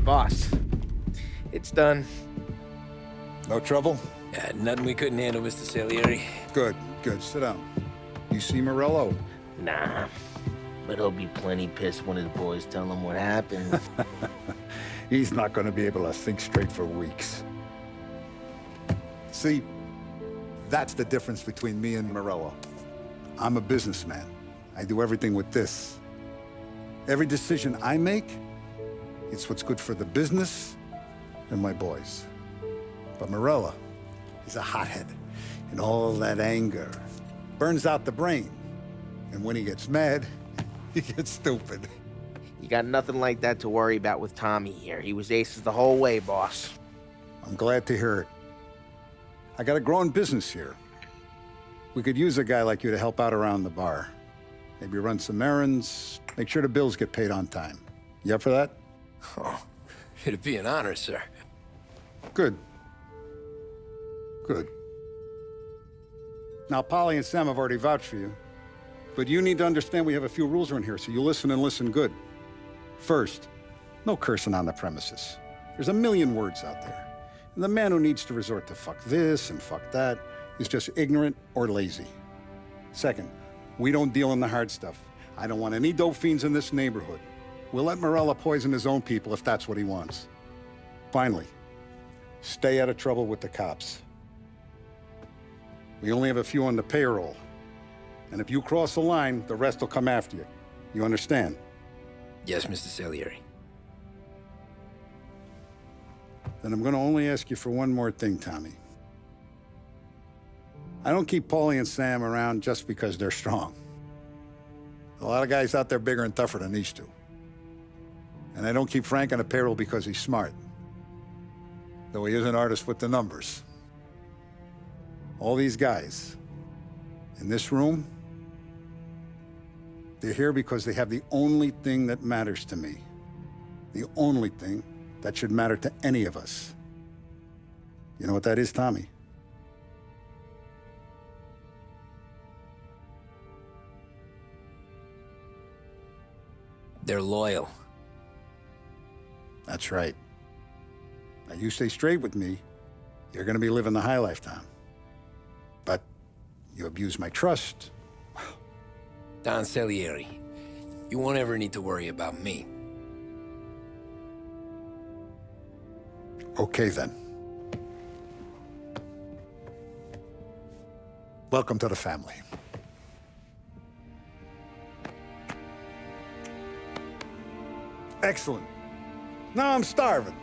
boss. It's done. No trouble? Nothing we couldn't handle, Mr. Salieri. Good, good. Sit down. You see Morello? Nah. But he'll be plenty pissed when his boys tell him what happened. He's not going to be able to think straight for weeks. See, that's the difference between me and Morello. I'm a businessman. I do everything with this. Every decision I make, it's what's good for the business and my boys. But Morello, he's a hothead. And all that anger burns out the brain. And when he gets mad, he gets stupid. You got nothing like that to worry about with Tommy here. He was aces the whole way, boss. I'm glad to hear it. I got a growing business here. We could use a guy like you to help out around the bar. Maybe run some errands, make sure the bills get paid on time. You up for that? Oh, it'd be an honor, sir. Good. Good. Now, Polly and Sam have already vouched for you. But you need to understand we have a few rules around here, so you listen and listen good. First, no cursing on the premises. There's a million words out there. And the man who needs to resort to fuck this and fuck that is just ignorant or lazy. Second, we don't deal in the hard stuff. I don't want any dope fiends in this neighborhood. We'll let Morello poison his own people if that's what he wants. Finally, stay out of trouble with the cops. We only have a few on the payroll. And if you cross the line, the rest will come after you. You understand? Yes, Mr. Salieri. Then I'm going to only ask you for one more thing, Tommy. I don't keep Paulie and Sam around just because they're strong. A lot of guys out there bigger and tougher than these two. And I don't keep Frank on the payroll because he's smart. Though he is an artist with the numbers. All these guys in this room, they're here because they have the only thing that matters to me. The only thing that should matter to any of us. You know what that is, Tommy? They're loyal. That's right. Now, you stay straight with me, you're gonna be living the high life, Tom. But you abuse my trust. Don Salieri, you won't ever need to worry about me. Okay, then. Welcome to the family. Excellent. Now I'm starving.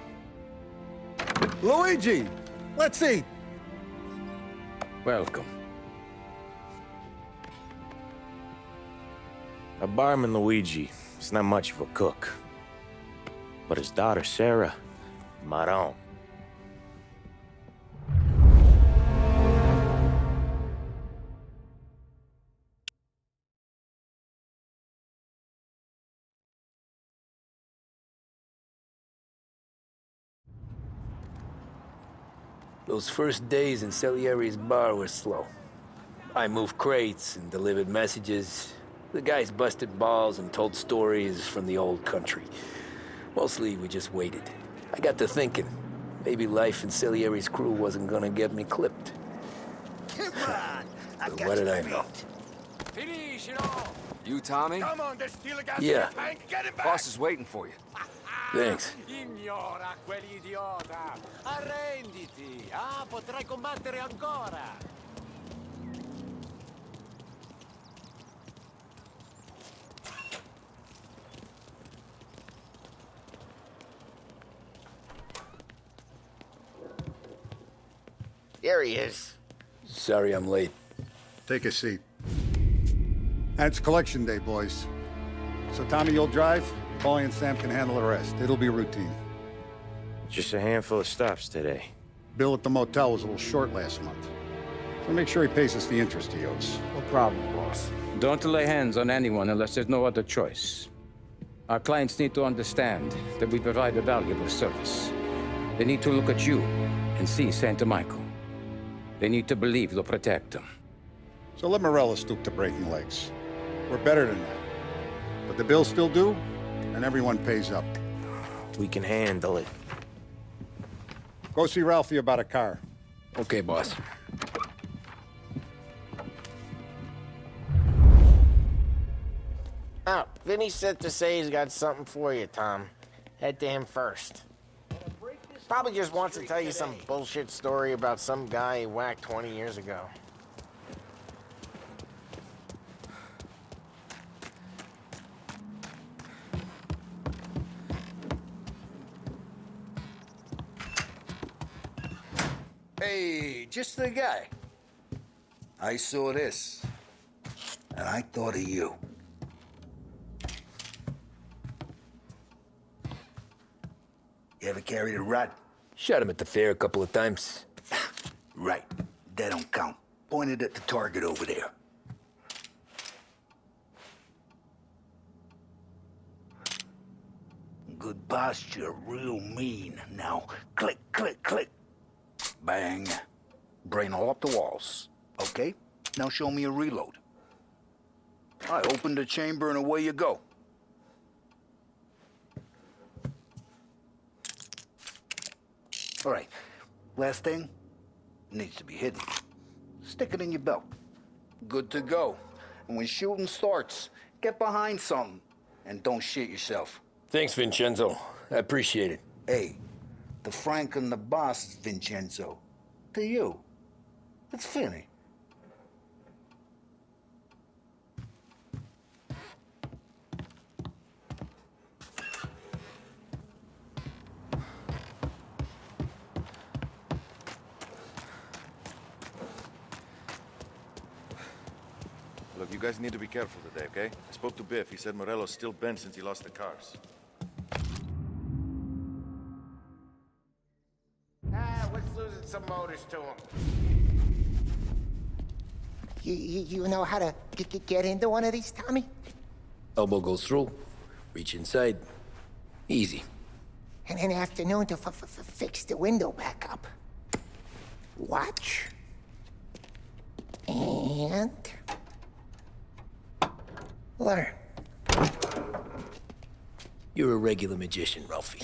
Luigi, let's eat. Welcome. A barman, Luigi, is not much of a cook. But his daughter, Sarah, Maron. Those first days in Salieri's bar were slow. I moved crates and delivered messages. The guys busted balls and told stories from the old country. Mostly, we just waited. I got to thinking, maybe life in Salieri's crew wasn't gonna get me clipped. Come on! But what did I know? Finish it all! You, Tommy? Come on, there's steel gas Yeah. in the tank. Get him back! Boss is waiting for you. Thanks. Ignora quell'idiota! Arrenditi! Ah, potrai combattere ancora! There he is. Sorry I'm late. Take a seat. And it's collection day, boys. So Tommy, you'll drive. Paulie and Sam can handle the rest. It'll be routine. Just a handful of stops today. Bill at the motel was a little short last month. So make sure he pays us the interest he owes. No problem, boss. Don't lay hands on anyone unless there's no other choice. Our clients need to understand that we provide a valuable service. They need to look at you and see Santa Michael. They need to believe you'll protect them. So let Morello stoop to breaking legs. We're better than that. But the bills still due, and everyone pays up. We can handle it. Go see Ralphie about a car. Okay, boss. Oh, Vinny said to say he's got something for you, Tom. Head to him first. Probably just wants to tell you some bullshit story about some guy he whacked 20 years ago. Hey, just the guy. I saw this, and I thought of you. You ever carried a rod? Shot him at the fair a couple of times. Right. That don't count. Pointed at the target over there. Good posture, real mean. Now, click, click, click. Bang. Brain all up the walls. Okay? Now show me a reload. I open the chamber and away you go. All right. Last thing. Needs to be hidden. Stick it in your belt. Good to go. And when shooting starts, get behind something. And don't shit yourself. Thanks, Vincenzo. I appreciate it. Hey, the Frank and the boss is Vincenzo. To you, it's Finny. Look, you guys need to be careful today, okay? I spoke to Biff. He said Morello's still bent since he lost the cars. What's losing some motors to him? You know how to get into one of these, Tommy? Elbow goes through. Reach inside. Easy. And an afternoon to fix the window back up. Watch. And... learn. You're a regular magician, Ralphie.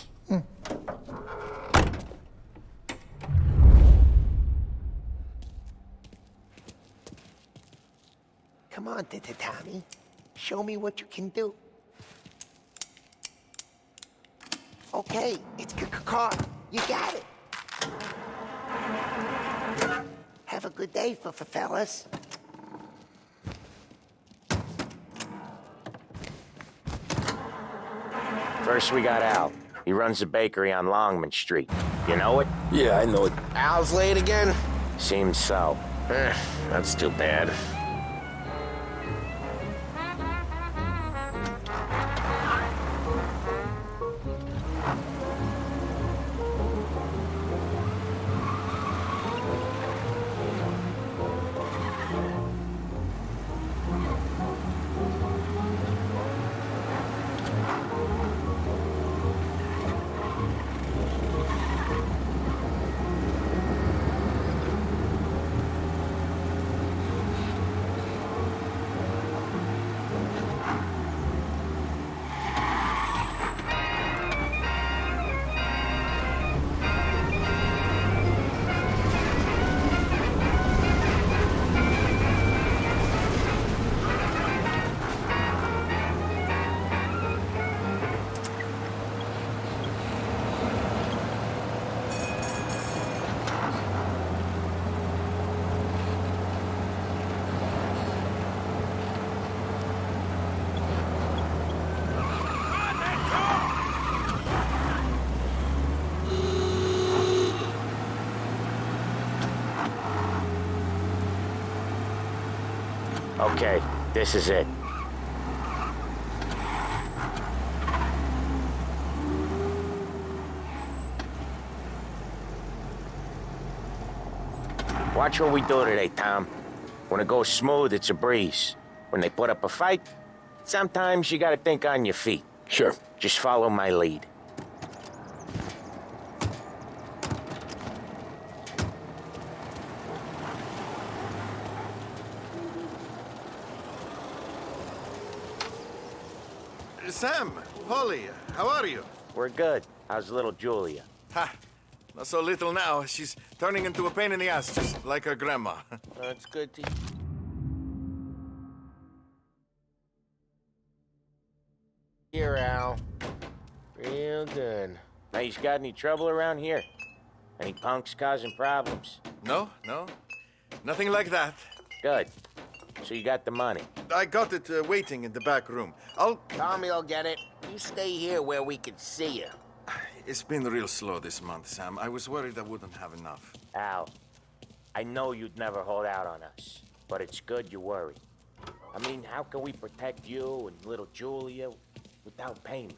Come on, Tommy. Show me what you can do. Okay, it's car. You got it. Have a good day, fellas. First, we got Al. He runs a bakery on Longman Street. You know it? Yeah, I know it. Al's late again? Seems so. That's too bad. Okay, this is it. Watch what we do today, Tom. When it goes smooth, it's a breeze. When they put up a fight, sometimes you gotta think on your feet. Sure. Just follow my lead. Sam, Holly, how are you? We're good. How's little Julia? Ha! Not so little now. She's turning into a pain in the ass, just like her grandma. That's good to... Here, Al. Real good. Now, you got any trouble around here? Any punks causing problems? No, no. Nothing like that. Good. So you got the money? I got it waiting in the back room. Tommy will get it. You stay here where we can see you. It's been real slow this month, Sam. I was worried I wouldn't have enough. Al, I know you'd never hold out on us, but it's good you worry. I mean, how can we protect you and little Julia without payment?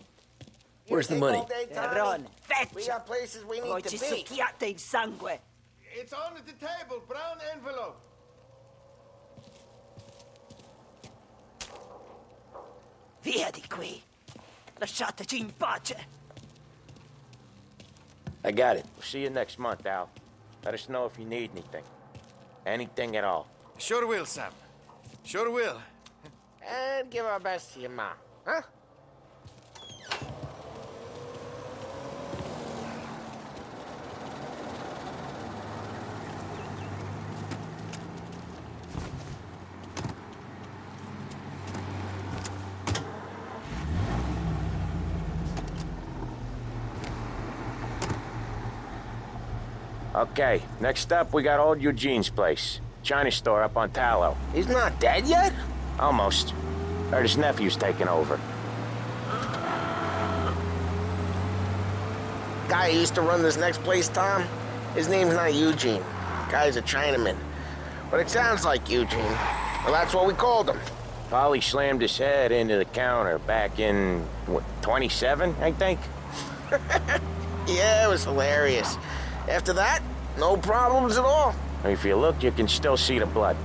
Where's the money? Ron, We got places we need to Oggi be. succhiate il sangue. It's on the table, brown envelope. Via di qui. Lasciateci in pace. I got it. We'll see you next month, Al. Let us know if you need anything. Anything at all. Sure will, Sam. Sure will. And give our best to your mom, huh? Okay, next up, we got old Eugene's place. China store up on Tallow. He's not dead yet? Almost. Heard his nephew's taking over. Guy who used to run this next place, Tom, his name's not Eugene. Guy's a Chinaman. But it sounds like Eugene. Well, that's what we called him. Polly slammed his head into the counter back in, what, 27, I think? Yeah, it was hilarious. After that, no problems at all. If you look, you can still see the blood.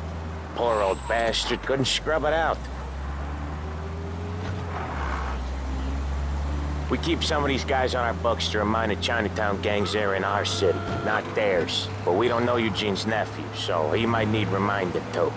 Poor old bastard couldn't scrub it out. We keep some of these guys on our books to remind the Chinatown gangs they're in our city, not theirs. But we don't know Eugene's nephew, so he might need reminded too.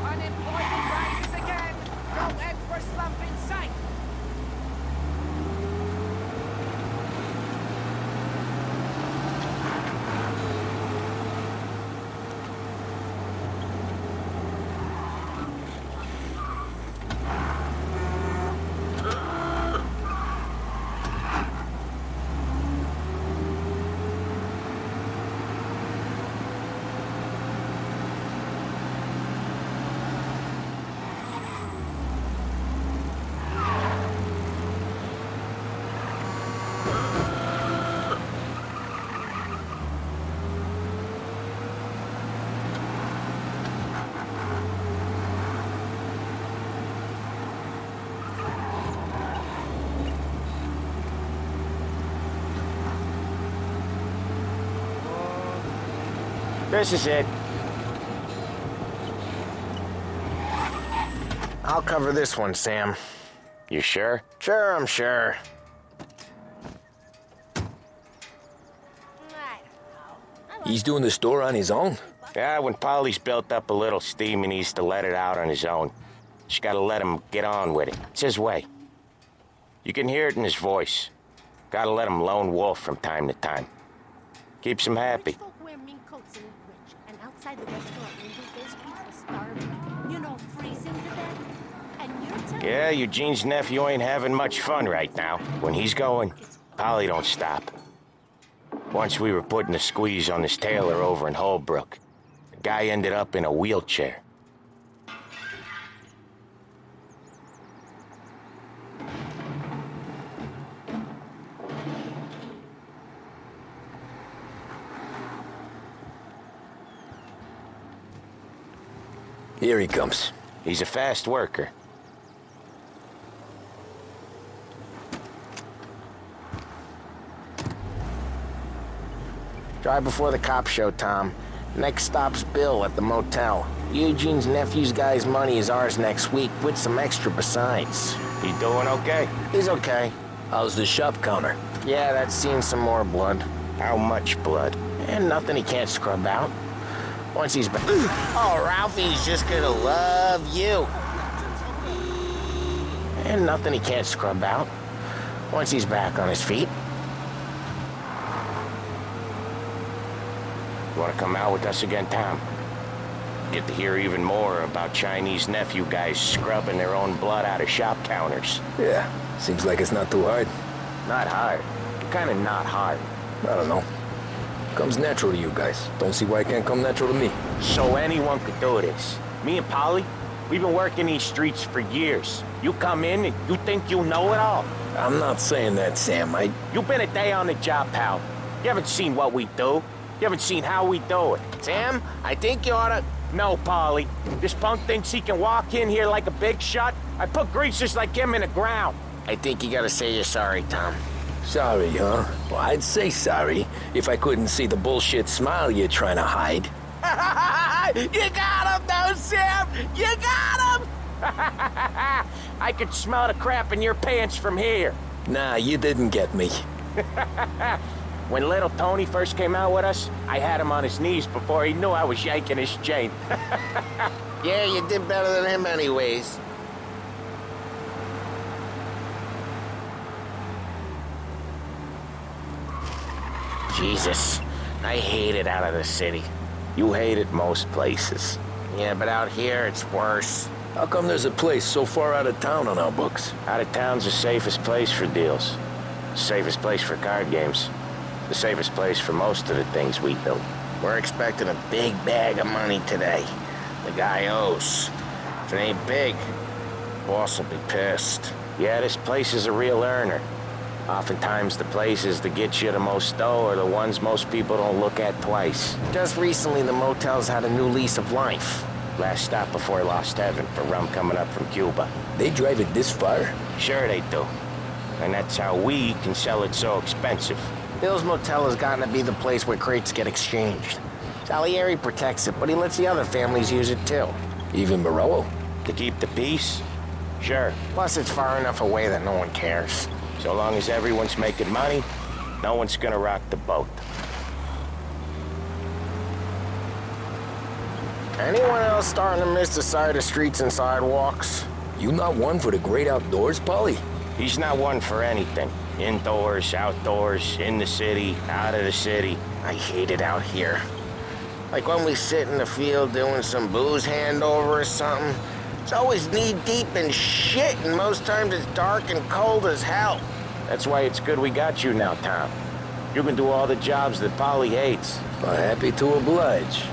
Unemployment rises again. No end for slump in sight. This is it. I'll cover this one, Sam. You sure? Sure, I'm sure. He's doing the store on his own? Yeah, when Polly's built up a little steam, he needs to let it out on his own. Just gotta let him get on with it. It's his way. You can hear it in his voice. Gotta let him lone wolf from time to time. Keeps him happy. Rich folk wear mink coats and eat rich, and outside the restaurant window, there's people starving. You know, freezing to death. And you're telling Yeah, Eugene's nephew ain't having much fun right now. When he's going, Polly don't stop. Once we were putting a squeeze on this tailor over in Holbrook. The guy ended up in a wheelchair. Here he comes. He's a fast worker. Drive before the cops show, Tom. Next stop's Bill at the motel. Eugene's nephew's guy's money is ours next week, with some extra besides. You doing okay? He's okay. How's the shop counter? Yeah, that's seen some more blood. How much blood? And nothing he can't scrub out. Once he's back. Oh, Ralphie's just gonna love you. And nothing he can't scrub out. Once he's back on his feet. You want to come out with us again, Tom? Get to hear even more about Chinese nephew guys scrubbing their own blood out of shop counters. Yeah, seems like it's not too hard. Not hard. Kind of not hard. I don't know. Comes natural to you guys. Don't see why it can't come natural to me. So anyone could do this. Me and Polly, we've been working these streets for years. You come in and you think you know it all. I'm not saying that, Sam. You've been a day on the job, pal. You haven't seen what we do. You haven't seen how we do it. Sam, I think you oughta... No, Polly. This punk thinks he can walk in here like a big shot. I put greasers like him in the ground. I think you gotta say you're sorry, Tom. Sorry, huh? Well, I'd say sorry if I couldn't see the bullshit smile you're trying to hide. You got him, though, Sam! You got him! I could smell the crap in your pants from here. Nah, you didn't get me. When little Tony first came out with us, I had him on his knees before he knew I was yanking his chain. Yeah, you did better than him anyways. Jesus, I hate it out of the city. You hate it most places. Yeah, but out here, it's worse. How come there's a place so far out of town on our books? Out of town's the safest place for deals. Safest place for card games. The safest place for most of the things we do. We're expecting a big bag of money today. The guy owes. If it ain't big, boss will be pissed. Yeah, this place is a real earner. Oftentimes the places that get you the most dough are the ones most people don't look at twice. Just recently, the motel's had a new lease of life. Last stop before Lost Heaven for rum coming up from Cuba. They drive it this far? Sure they do. And that's how we can sell it so expensive. Bill's Motel has gotten to be the place where crates get exchanged. Salieri protects it, but he lets the other families use it too. Even Morello? To keep the peace? Sure. Plus, it's far enough away that no one cares. So long as everyone's making money, no one's gonna rock the boat. Anyone else starting to miss the side of streets and sidewalks? You not one for the great outdoors, Polly? He's not one for anything. Indoors, outdoors, in the city, out of the city. I hate it out here. Like when we sit in the field doing some booze handover or something. It's always knee-deep in shit, and most times it's dark and cold as hell. That's why it's good we got you now, Tom. You can do all the jobs that Polly hates. Well, happy to oblige.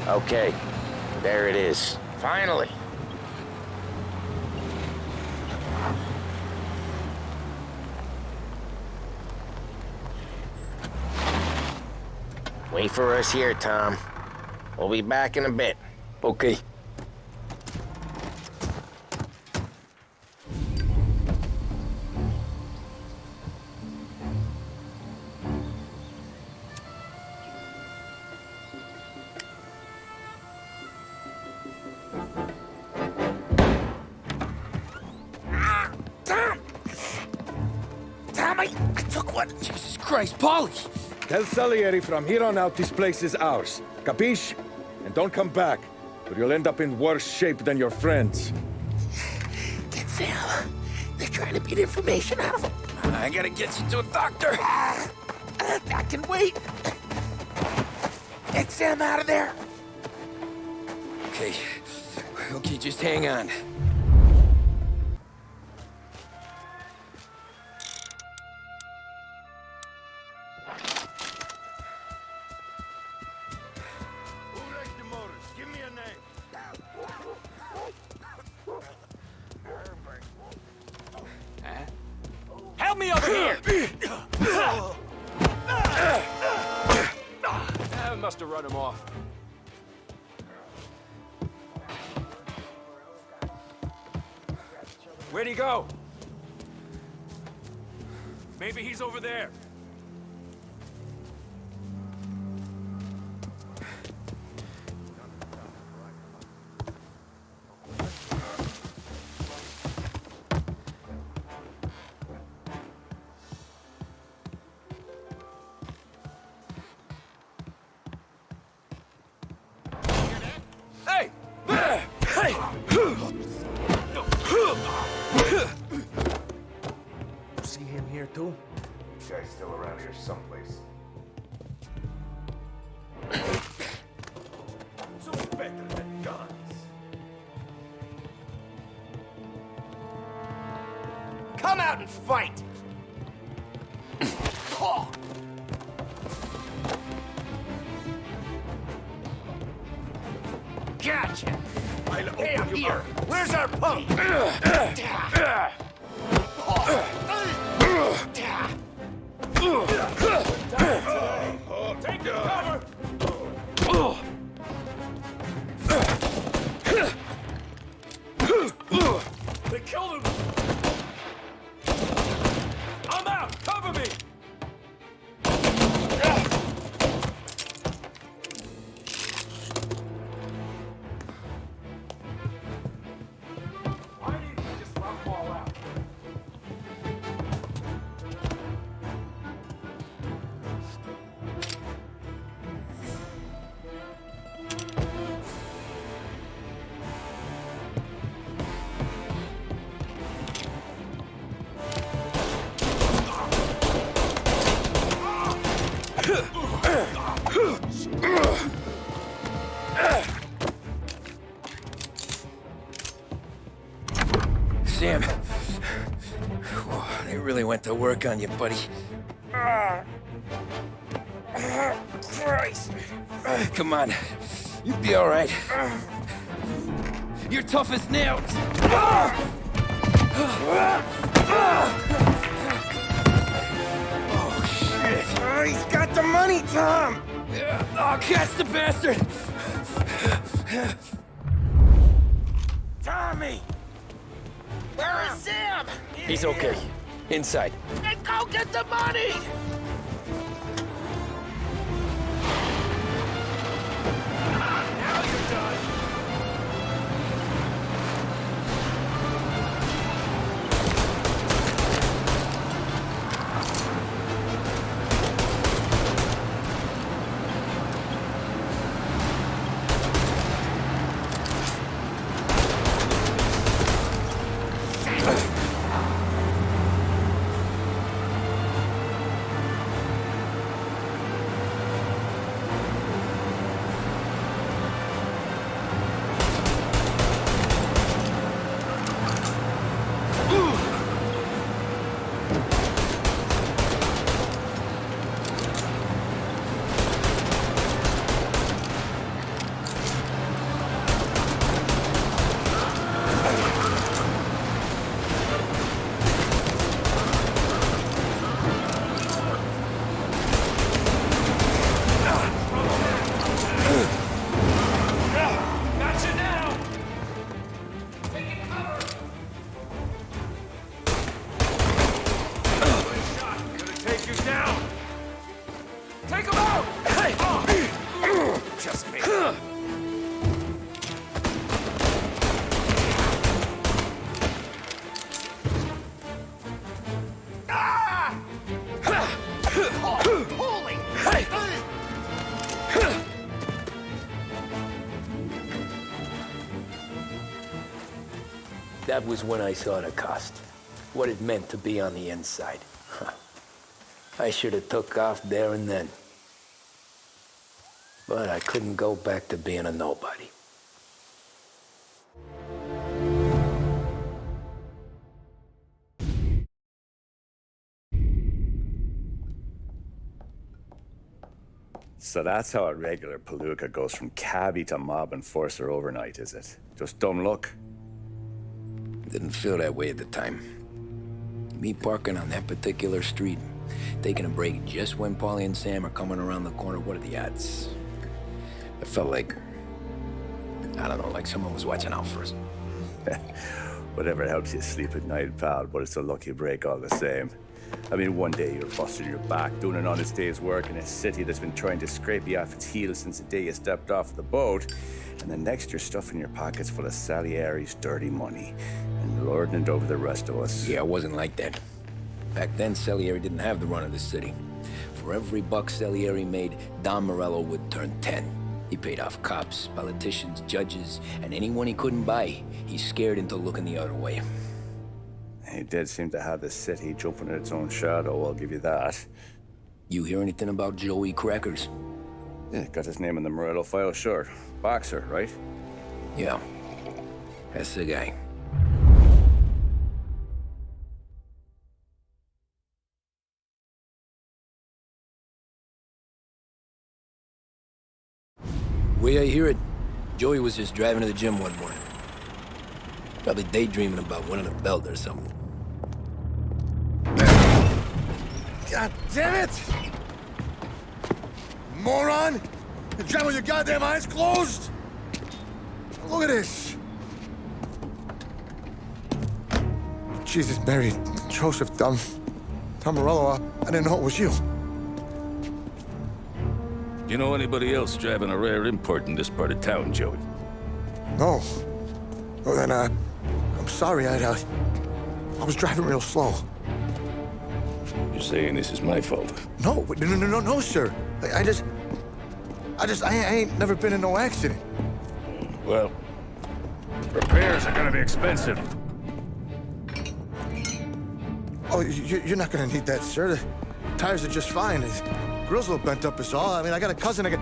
Okay, there it is. Finally. Wait for us here, Tom. We'll be back in a bit. Okay. I took one. Jesus Christ, Polly! Tell Salieri from here on out this place is ours. Capiche? And don't come back, or you'll end up in worse shape than your friends. Get Sal. They're trying to beat information out of him. I gotta get you to a doctor. I can wait. Get Sam out of there. Okay. Okay, just hang on. I must have run him off. Where'd he go? Maybe he's over there. Hey! Hey! See him here too? Guy's still around here someplace. So better than guns. Come out and fight! Gotcha! Hey, I'm here! Where's our punk? Take cover! They killed him! I'm out! Cover me! Why didn't you just let them all out? Sam, they really went to work on you, buddy. Christ! Come on, you'll be all right. You're tough as nails. Oh, shit. Oh, he's got the money, Tom! Oh, catch the bastard! Tommy! Where is Sam? He's okay. Inside. Then go get the money! Now you're done! Gotcha now! Taking cover! Good shot. Gonna take you down. Take him out! Hey! Just me. Ah! Holy! Hey! That was when I saw the cost. What it meant to be on the inside. I should have took off there and then. But I couldn't go back to being a nobody. So that's how a regular palooka goes from cabbie to mob enforcer overnight, is it? Just dumb luck? Didn't feel that way at the time. Me parking on that particular street, taking a break just when Paulie and Sam are coming around the corner. What are the odds? It felt like, I don't know, like someone was watching out for us. Whatever helps you sleep at night, pal, but it's a lucky break all the same. I mean, one day you're busting your back, doing an honest day's work in a city that's been trying to scrape you off its heels since the day you stepped off the boat, and the next you're stuffing your pockets full of Salieri's dirty money and lording it over the rest of us. Yeah, it wasn't like that. Back then, Salieri didn't have the run of the city. For every buck Salieri made, Don Morello would turn 10. He paid off cops, politicians, judges, and anyone he couldn't buy, he scared into looking the other way. He did seem to have the city jumping at its own shadow, I'll give you that. You hear anything about Joey Crackers? Yeah, got his name in the Morello file, sure. Boxer, right? Yeah, that's the guy. Way I hear it, Joey was just driving to the gym one morning. Probably daydreaming about winning a belt or something. God damn it! Moron! You're driving with your goddamn eyes closed? Look at this! Jesus, Mary, Joseph, Tom Morello, I didn't know it was you. You know anybody else driving a rare import in this part of town, Joey? No. Well, then, I'm sorry, I was driving real slow. You're saying this is my fault? No, sir. I ain't never been in no accident. Well, repairs are gonna be expensive. Oh, you're not gonna need that, sir. The tires are just fine. The grill's a little bent up is all. I mean, I got a cousin I can...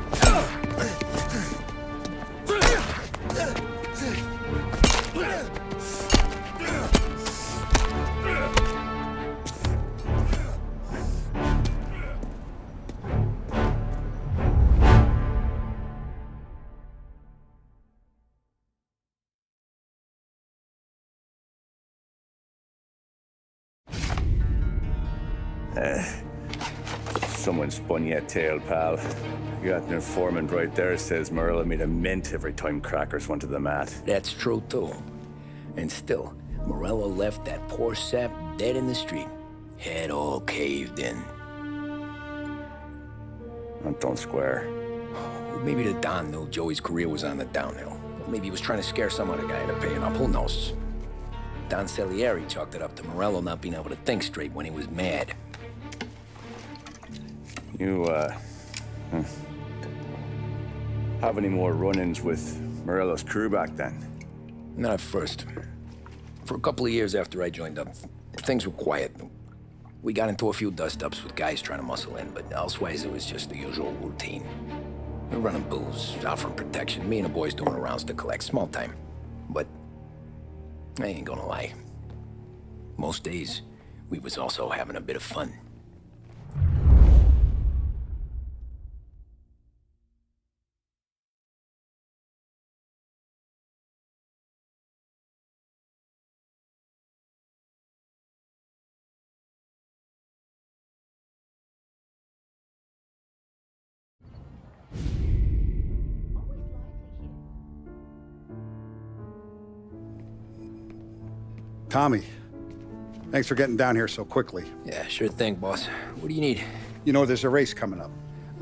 Someone spun you a tale, pal. You got an informant right there says Morello made a mint every time Crackers went to the mat. That's true, too. And still, Morello left that poor sap dead in the street. Head all caved in. That don't square. Well, maybe the Don knew Joey's career was on the downhill. Maybe he was trying to scare some other guy into paying up. Who knows? Don Salieri chalked it up to Morello not being able to think straight when he was mad. You, have any more run-ins with Morello's crew back then? Not at first. For a couple of years after I joined up, things were quiet. We got into a few dust-ups with guys trying to muscle in, but elsewise it was just the usual routine. We were running booze, offering protection, me and the boys doing rounds to collect, small time. But I ain't gonna lie. Most days, we was also having a bit of fun. Tommy, thanks for getting down here so quickly. Yeah, sure thing, boss. What do you need? You know, there's a race coming up.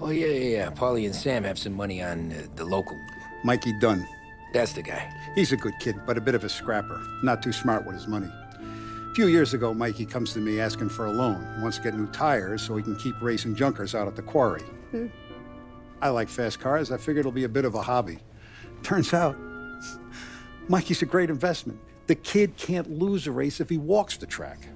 Oh, yeah. Paulie and Sam have some money on the local. Mikey Dunn. That's the guy. He's a good kid, but a bit of a scrapper. Not too smart with his money. A few years ago, Mikey comes to me asking for a loan. He wants to get new tires so he can keep racing junkers out at the quarry. I like fast cars. I figured it'll be a bit of a hobby. Turns out, Mikey's a great investment. The kid can't lose a race if he walks the track.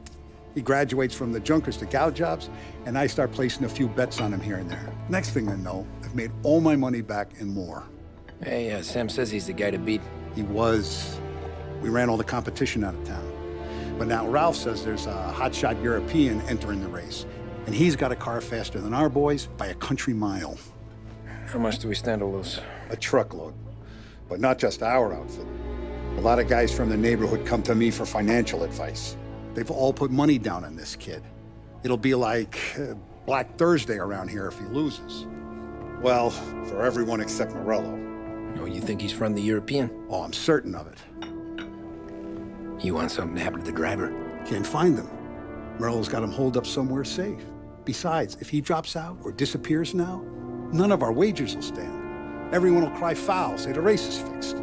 He graduates from the junkers to gal jobs, and I start placing a few bets on him here and there. Next thing I know, I've made all my money back and more. Hey, Sam says he's the guy to beat. He was. We ran all the competition out of town. But now Ralph says there's a hotshot European entering the race, and he's got a car faster than our boys by a country mile. How much do we stand to lose? A truckload. But not just our outfit. A lot of guys from the neighborhood come to me for financial advice. They've all put money down on this kid. It'll be like Black Thursday around here if he loses. Well, for everyone except Morello. Oh, you think he's from the European? Oh, I'm certain of it. You want something to happen to the driver? Can't find him. Morello's got him holed up somewhere safe. Besides, if he drops out or disappears now, none of our wagers will stand. Everyone will cry foul, say the race is fixed.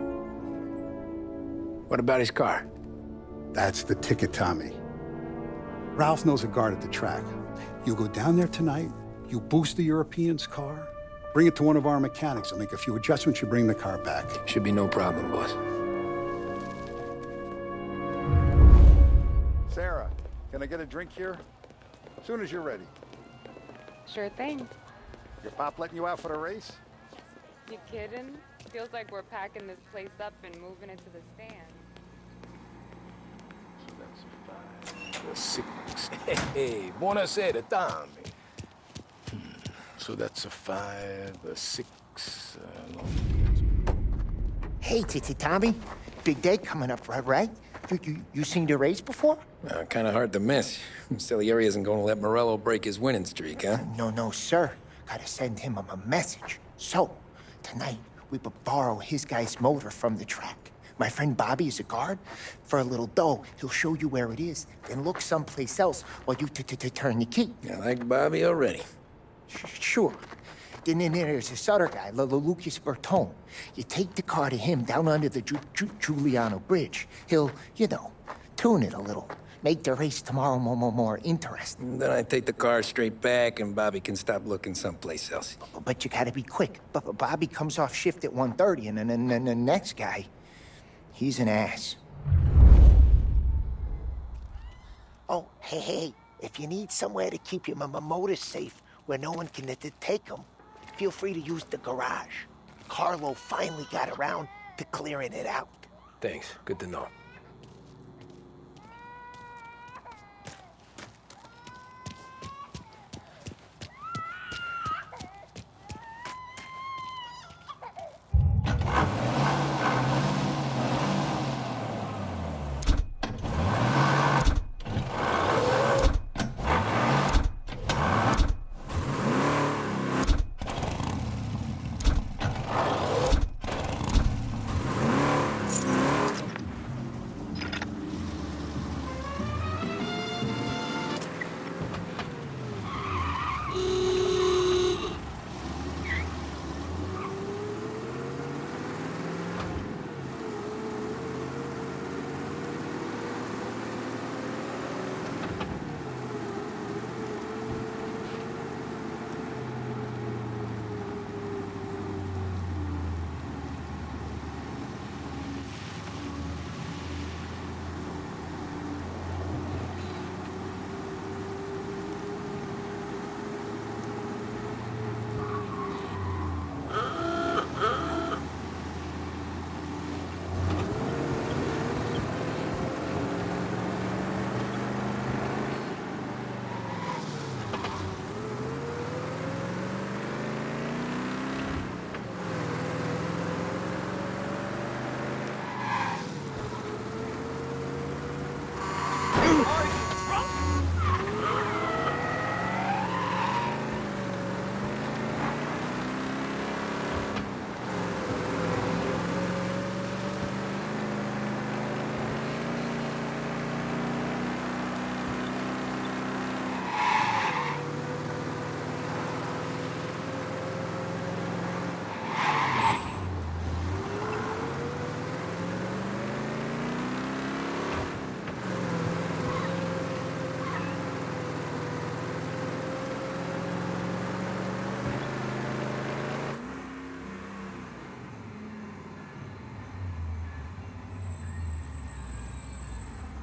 What about his car? That's the ticket, Tommy. Ralph knows a guard at the track. You go down there tonight, you boost the European's car, bring it to one of our mechanics, and make a few adjustments, you bring the car back. Should be no problem, boss. Sarah, can I get a drink here? As soon as you're ready. Sure thing. Your pop letting you out for the race? You kidding? Feels like we're packing this place up and moving it to the stand. Hey, buonasera, Tommy. So that's a 5, a 6. Hey, Tommy. Big day coming up, right? You seen the race before? Kind of hard to miss. Salieri isn't going to let Morello break his winning streak, huh? No, sir. Gotta send him a message. So, tonight, we borrow his guy's motor from the track. My friend Bobby is a guard. For a little dough, he'll show you where it is, then look someplace else while you turn the key. I like Bobby already. Sure. Then there's this other guy, Lucas Bertone. You take the car to him down under the Giuliano Bridge. He'll, tune it a little. Make the race tomorrow more interesting. Then I take the car straight back and Bobby can stop looking someplace else. But you gotta be quick. Bobby comes off shift at 1:30, and then the next guy, he's an ass. Oh, hey, if you need somewhere to keep your motor safe where no one can take them, feel free to use the garage. Carlo finally got around to clearing it out. Thanks. Good to know.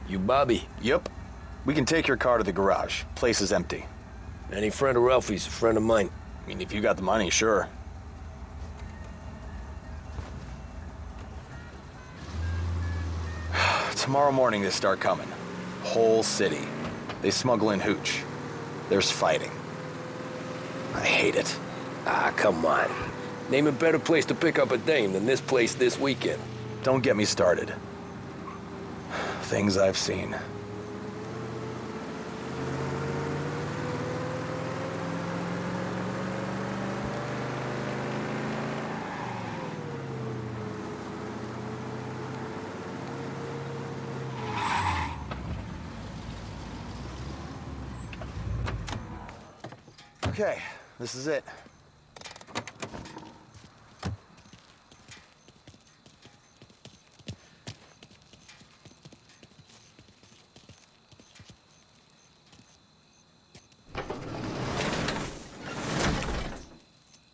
You Bobby? Yep. We can take your car to the garage. Place is empty. Any friend of Ralphie's a friend of mine. I mean, if you got the money, sure. Tomorrow morning they start coming. Whole city. They smuggle in hooch. There's fighting. I hate it. Ah, come on. Name a better place to pick up a dame than this place this weekend. Don't get me started. Things I've seen. Okay, this is it.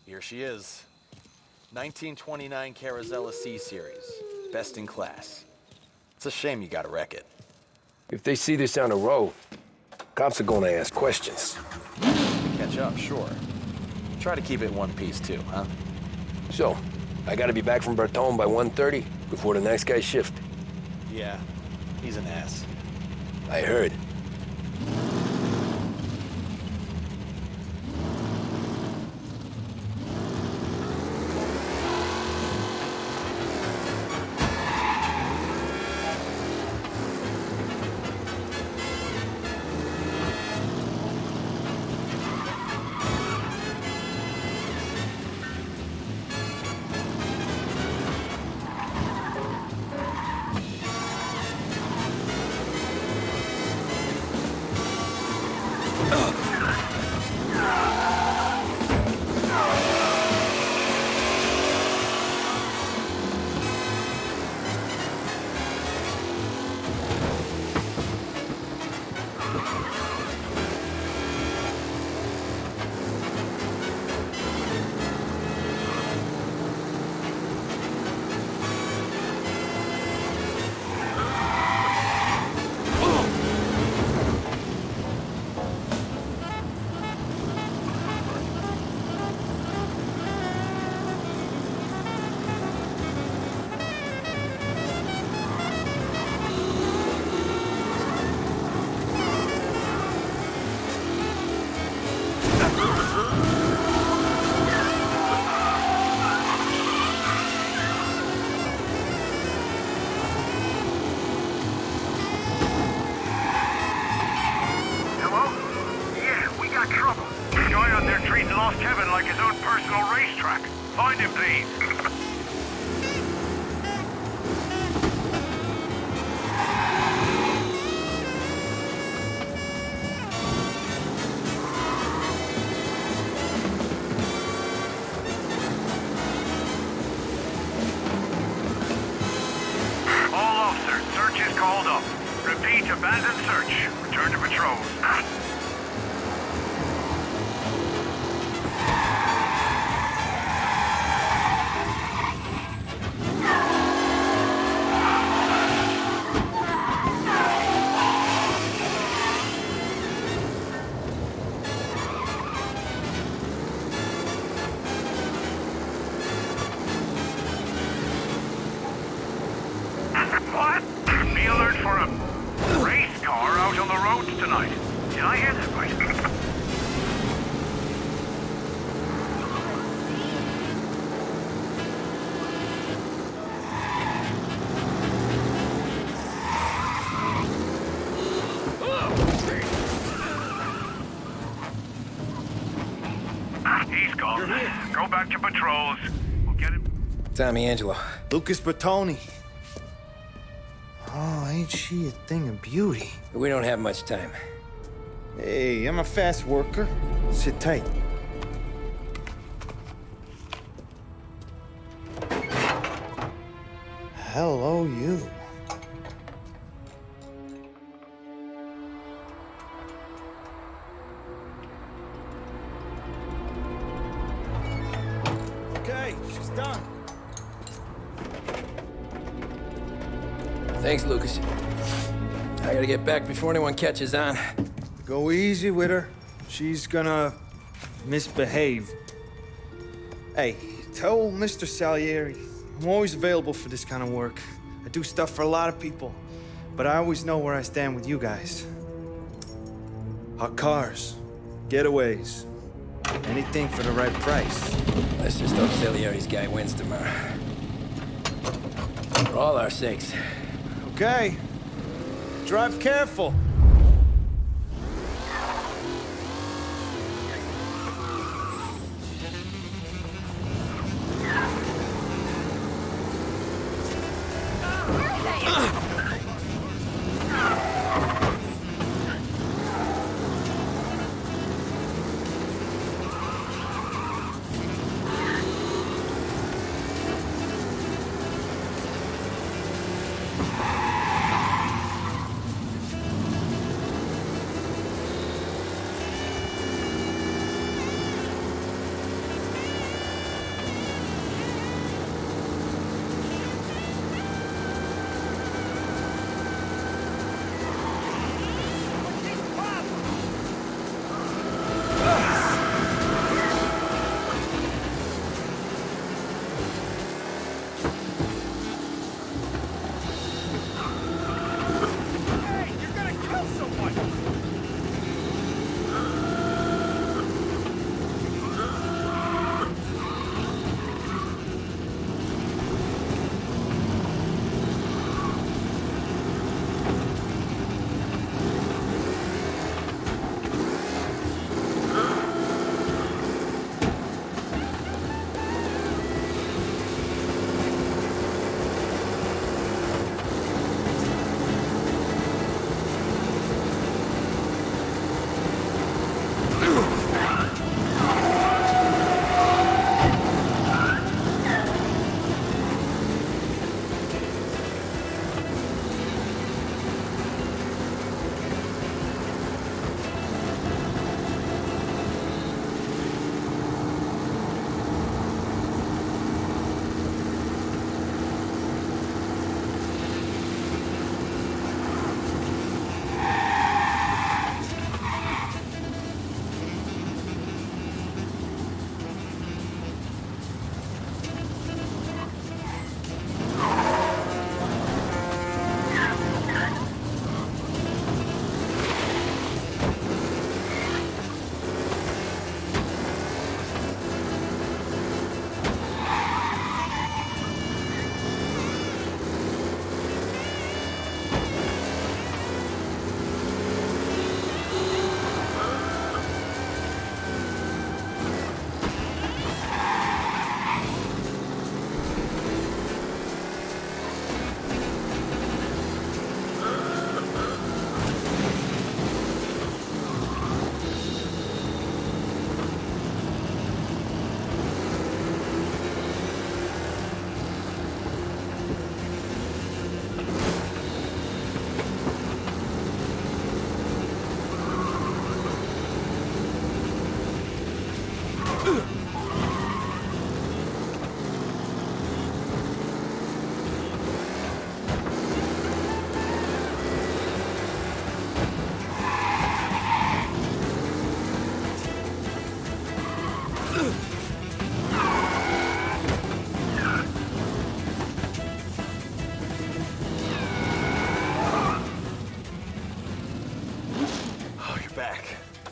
Here she is. 1929 Carazella C-Series. Best in class. It's a shame you gotta wreck it. If they see this on the road, cops are gonna ask questions. Catch up, sure. Try to keep it in one piece too, huh? So, I gotta be back from Bertone by 1:30 before the next guy's shift. Yeah, he's an ass. I heard. Abandoned search. Return to patrols. What? Be alert for a race car out on the roads tonight. Did I hear that right? He's gone. Go back to patrols. We'll get him. Tommy Angelo. Lucas Bertoni. Oh, ain't she a thing of beauty? We don't have much time. Hey, I'm a fast worker. Sit tight. Hello, you. Okay, she's done. Thanks, Lucas. I gotta get back before anyone catches on. Go easy with her. She's gonna misbehave. Hey, tell Mr. Salieri I'm always available for this kind of work. I do stuff for a lot of people, but I always know where I stand with you guys. Hot cars, getaways, anything for the right price. Let's just hope Salieri's guy wins tomorrow. For all our sakes. Okay. Drive careful.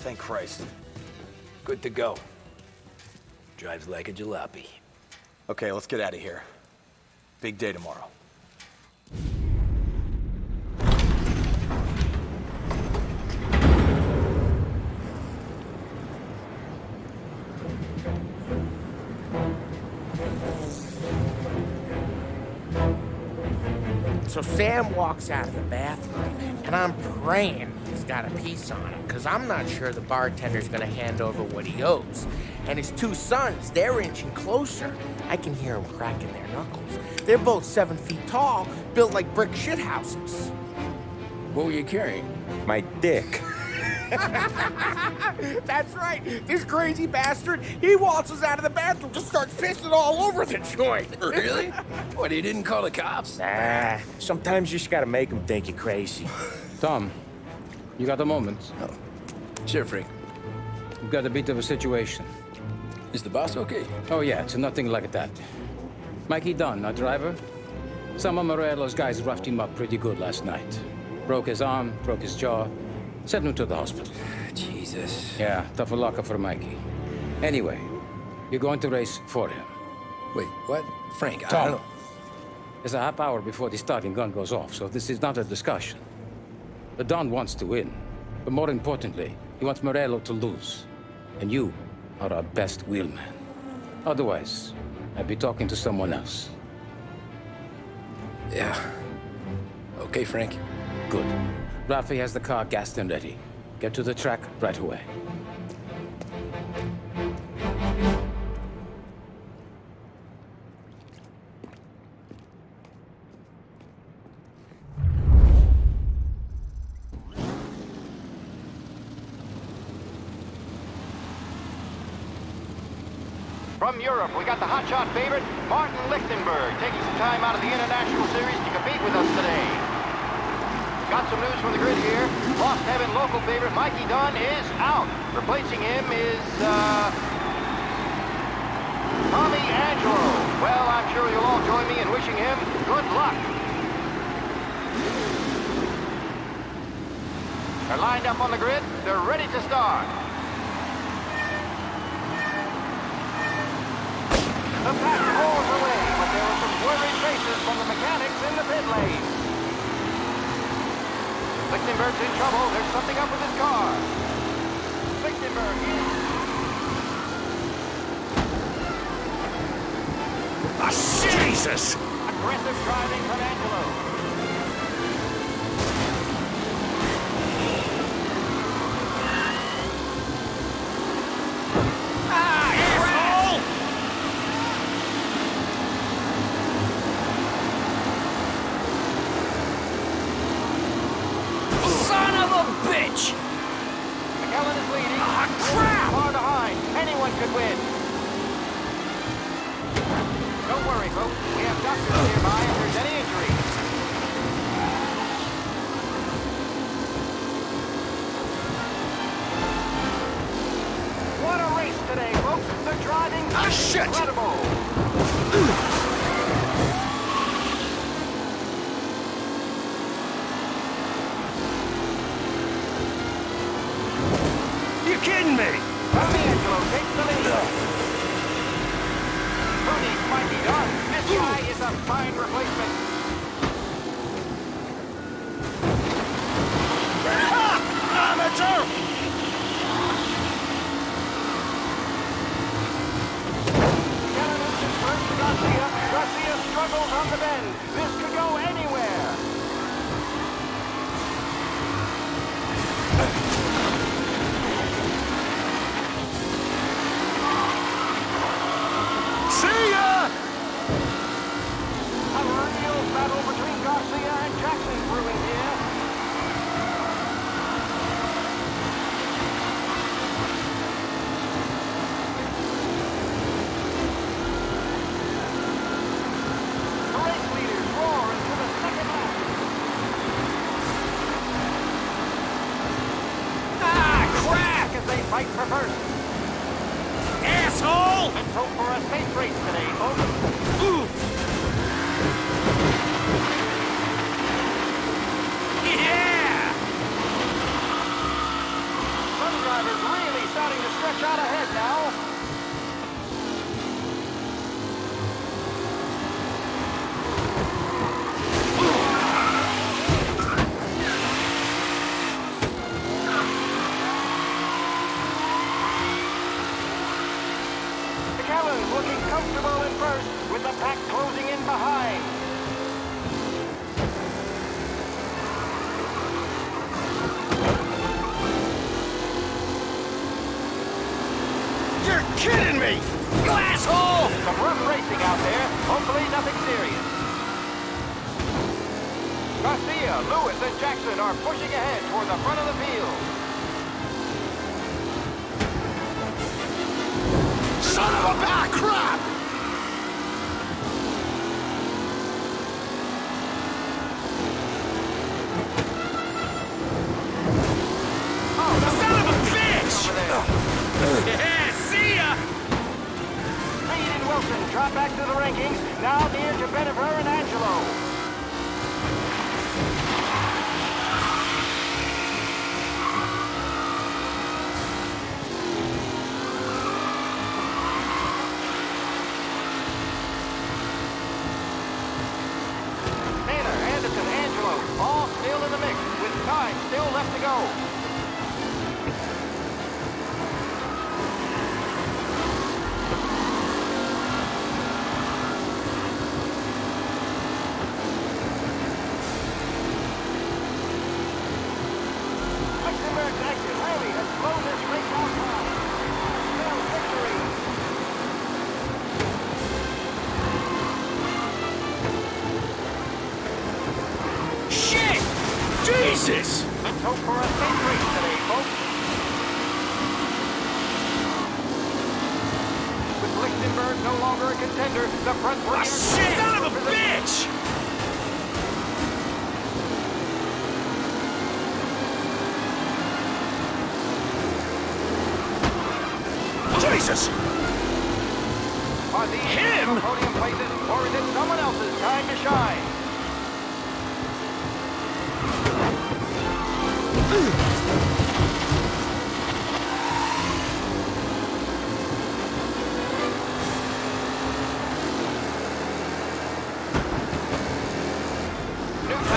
thank Christ. Good to go. Drives like a jalopy. Okay, let's get out of here. Big day tomorrow. So Sam walks out of the bathroom, and I'm praying he's got a piece on him, because I'm not sure the bartender's going to hand over what he owes. And his two sons, they're inching closer. I can hear them cracking their knuckles. They're both 7 feet tall, built like brick shithouses. What were you carrying? My dick. That's right. This crazy bastard, he waltzes out of the bathroom, just starts pissing all over the joint. Really? What, he didn't call the cops? Nah, sometimes you just gotta make them think you're crazy. Tom, you got a moment? Oh. Sure, Frank. We've got a bit of a situation. Is the boss okay? Oh yeah, it's nothing like that. Mikey Dunn, our driver. Some of Morello's guys roughed him up pretty good last night. Broke his arm, broke his jaw. Sent him to the hospital. Jesus. Yeah, tough luck for Mikey. Anyway, you're going to race for him. Wait, what? Frank, I Tom, don't know. it's a half hour before the starting gun goes off, so this is not a discussion. The Don wants to win, but more importantly, he wants Morello to lose. And you are our best wheelman. Otherwise, I'd be talking to someone else. Yeah. Okay, Frank. Good. Rafi has the car gassed and ready. Get to the track right away. From Europe, we got the hotshot favorite, Martin Lichtenberg, taking some time out of the International Series to compete with us today. Got some news from the grid here. Lost Heaven local favorite Mikey Dunn is out. Replacing him is, Tommy Angelo. Well, I'm sure you'll all join me in wishing him good luck. They're lined up on the grid. They're ready to start. The pack rolls away, but there were some worried faces from the mechanics in the pit lane. Lichtenberg's in trouble. There's something up with his car. Lichtenberg is... Jesus! Aggressive driving from Angelo. Bitch! McKellen is leading. Crap! Far behind. Anyone could win. Don't worry, folks. We have doctors nearby if there's any injury. What a race today, folks. The driving is incredible. Kidding me? Tommy Angelo takes the lead. Tony's Mikey Dunn. This guy is a fine replacement. Amateur! Cannon is first to Garcia. Garcia struggles on the bend. This could go anywhere. See ya! A real battle between Garcia and Jackson brewing here. The race leaders roar into the second lap. Crap! As they fight for first. Asshole! Let's hope for a safe race today, folks. Yeah! Some drivers shot ahead now. McAllen's looking comfortable in first, with the pack closing in behind. You're kidding me! You asshole! Some rough racing out there. Hopefully nothing serious. Garcia, Lewis, and Jackson are pushing ahead toward the front of the field. Son of a crap! Son of a bitch! Yeah, see ya! Reed and Wilson drop back to the rankings, now near to Benever and Angelo. Taylor, Anderson, Angelo, all still in the mix, with time still left to go. Lichtenberg's exit really has blown this race outside. Still victory. Shit! Jesus! Let's hope for a safe race today, folks. With Lichtenberg no longer a contender, the front three are... Shit! Son of a bitch! Jesus! Are these Him? podium places, or is it someone else's time to shine?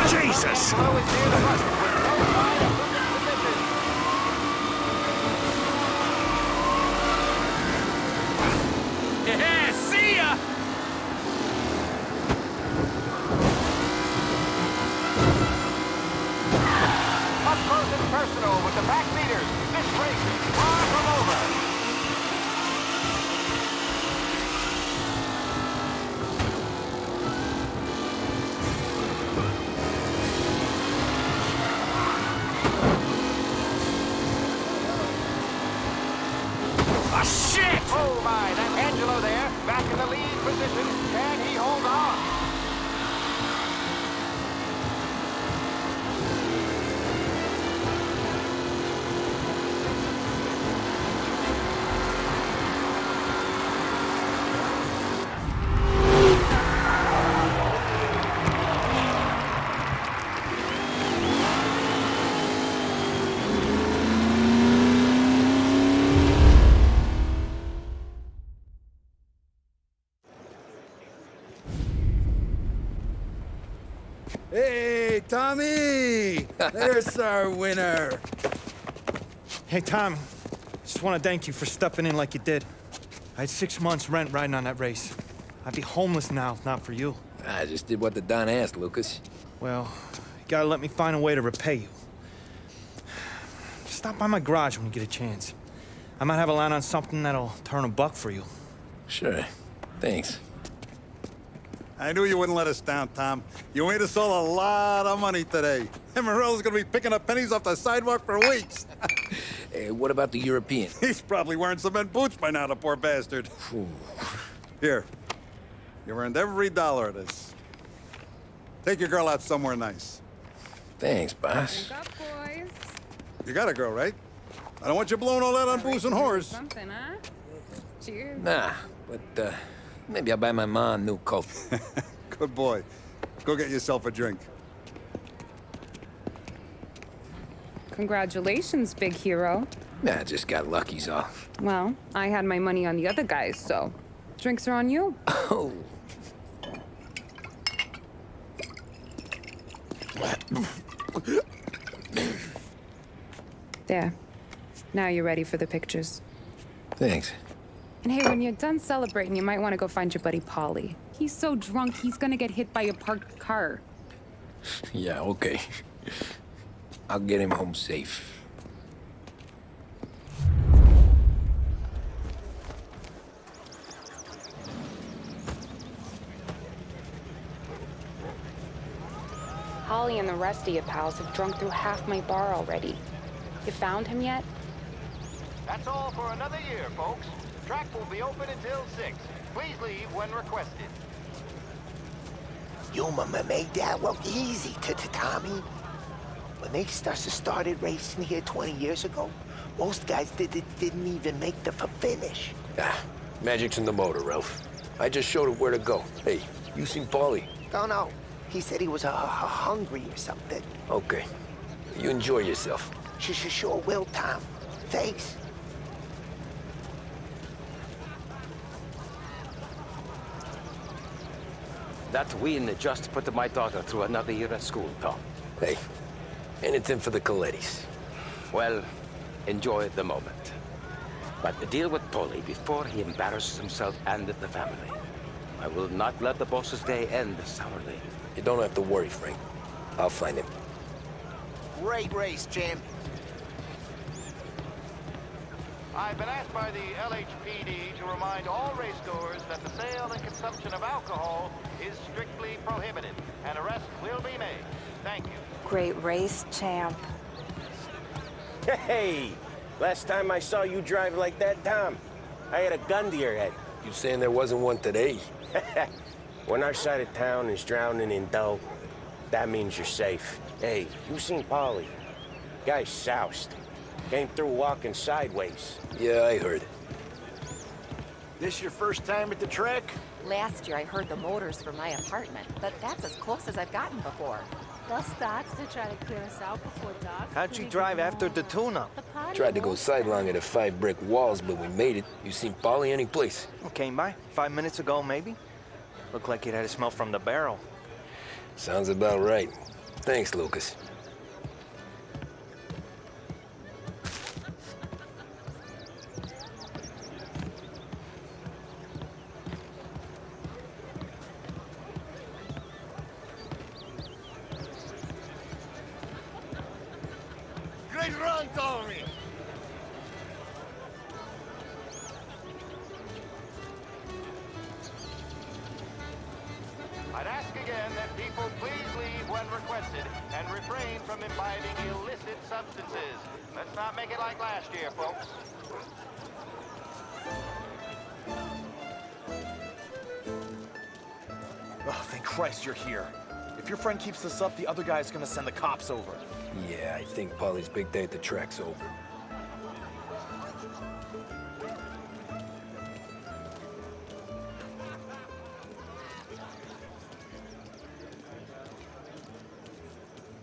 Jesus! Angelo is near the front, with no sign of losing position. Yeah, see ya! Up close and personal with the back leaders. This race is far from over. Ah, shit! Oh my, that's Angelo there, back in the lead position. Can he hold on? Hey, Tommy! There's our winner. Hey, Tom. Just want to thank you for stepping in like you did. I had 6 months rent riding on that race. I'd be homeless now if not for you. I just did what the Don asked, Lucas. Well, you gotta let me find a way to repay you. Stop by my garage when you get a chance. I might have a line on something that'll turn $1 for you. Sure. Thanks. I knew you wouldn't let us down, Tom. You made us all a lot of money today. And Morello's gonna be picking up pennies off the sidewalk for weeks. Hey, what about the European? He's probably wearing cement boots by now, the poor bastard. Here. You've earned every dollar of this. Take your girl out somewhere nice. Thanks, boss. Drink up, boys. You got a girl, right? I don't want you blowing all that on booze and whores. Something, huh? Cheers. Nah, but maybe I'll buy my mom a new coat. Good boy. Go get yourself a drink. Congratulations, big hero. Nah, just got lucky's all. Well, I had my money on the other guys, so drinks are on you. Oh. There. Now you're ready for the pictures. Thanks. And hey, when you're done celebrating, you might want to go find your buddy Paulie. He's so drunk, he's gonna get hit by a parked car. Yeah, okay. I'll get him home safe. Holly and the rest of your pals have drunk through half my bar already. You found him yet? That's all for another year, folks. Track will be open until 6. Please leave when requested. Your mama made that look easy to Tommy. When they started racing here 20 years ago, most guys didn't even make the finish. Ah, magic's in the motor, Ralph. I just showed him where to go. Hey, you seen Paulie? Oh, no. He said he was hungry or something. Okay. You enjoy yourself. Sure will, Tom. Thanks. That win just put my daughter through another year at school, Tom. Hey, anything for the Colettis. Well, enjoy the moment. But deal with Paulie before he embarrasses himself and the family. I will not let the boss's day end sourly. You don't have to worry, Frank. I'll find him. Great race, champ. I've been asked by the LHPD to remind all racegoers that the sale and consumption of alcohol is strictly prohibited. An arrest will be made. Thank you. Great race, champ. Hey! Last time I saw you drive like that, Tom, I had a gun to your head. You saying there wasn't one today? When our side of town is drowning in dough, that means you're safe. Hey, you seen Paulie? Guy's soused. Came through walking sideways. Yeah, I heard. This your first time at the track? Last year I heard the motors from my apartment, but that's as close as I've gotten before. Thus starts to try to clear us out before dark. How'd you drive after the tune-up? Tried to go sidelong at the 5 brick walls, but we made it. You seen Paulie any place? Came by 5 minutes ago, maybe. Looked like it had a smell from the barrel. Sounds about right. Thanks, Lucas. Great run, Tommy! I'd ask again that people please leave when requested and refrain from imbibing illicit substances. Let's not make it like last year, folks. Oh, thank Christ you're here. If your friend keeps this up, the other guy's gonna send the cops over. Yeah, I think Paulie's big day at the track's over.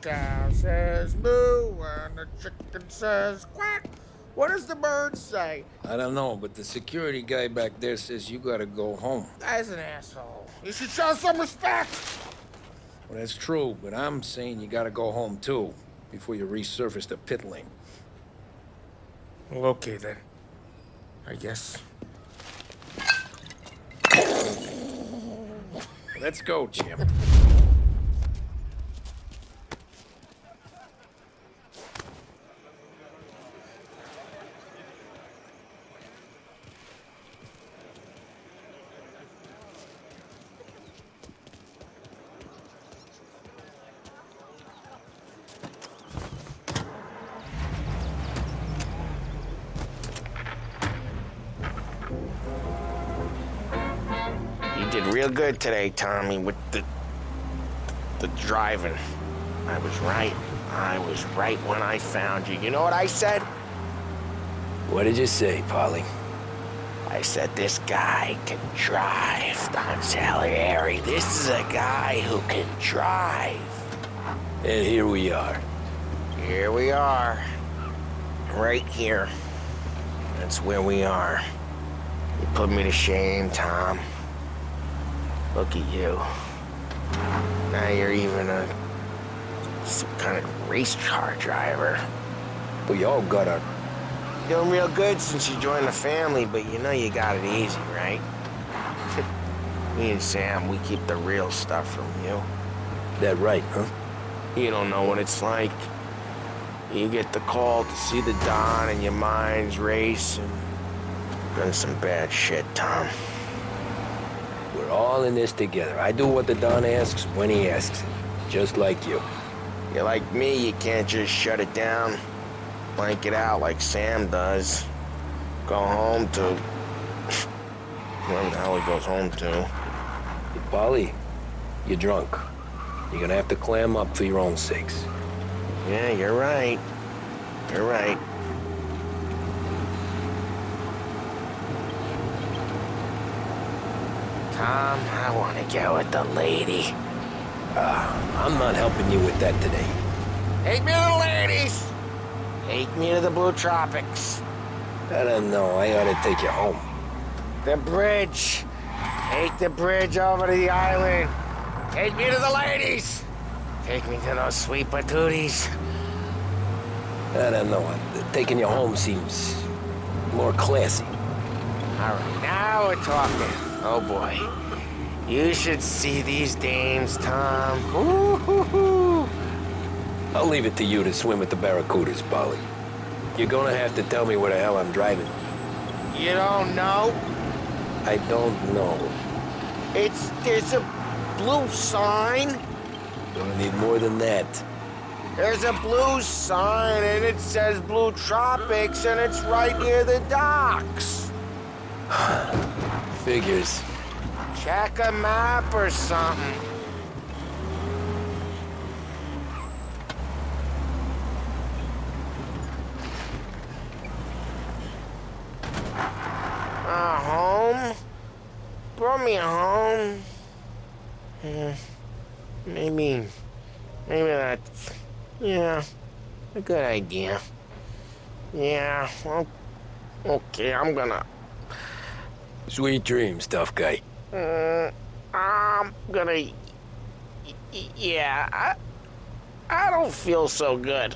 Cow says moo and the chicken says quack. What does the bird say? I don't know, but the security guy back there says you gotta go home. Guy's an asshole. You should show some respect. Well, that's true, but I'm saying you gotta go home too, before you resurface the pit lane. Well, okay then. I guess. Let's go, Jim. You did real good today, Tommy, with the driving. I was right. I was right when I found you. You know what I said? What did you say, Paulie? I said this guy can drive, Don Salieri. This is a guy who can drive. And here we are. here we are. Right here. That's where we are. You put me to shame, Tom. Look at you. Now you're even some kind of race car driver. We all got our... Doing real good since you joined the family, but you know you got it easy, right? Me and Sam, we keep the real stuff from you. That right, huh? You don't know what it's like. You get the call to see the Don and your mind's race and done some bad shit, Tom. We're all in this together. I do what the Don asks when he asks it. Just like you. You're like me, you can't just shut it down. Blank it out like Sam does. Go home to... wherever the hell he goes home to. Hey, Polly, you're drunk. You're gonna have to clam up for your own sakes. Yeah, you're right. You're right. Tom, I want to get with the lady. I'm not helping you with that today. Take me to the ladies! Take me to the Blue Tropics. I don't know. I ought to take you home. The bridge. Take the bridge over to the island. Take me to the ladies. Take me to those sweet patooties. I don't know. Taking you home seems more classy. All right, now we're talking. Oh, boy. You should see these dames, Tom. Ooh. I'll leave it to you to swim with the barracudas, Polly. You're gonna have to tell me where the hell I'm driving. You don't know? I don't know. There's a blue sign. Gonna need more than that. There's a blue sign, and it says Blue Tropics, and it's right near the docks. Figures. Check a map or something. Home? Brought me home. Maybe that's, yeah, a good idea. Yeah, well, okay, I'm gonna... Sweet dreams, tough guy. I'm gonna... Yeah, I don't feel so good.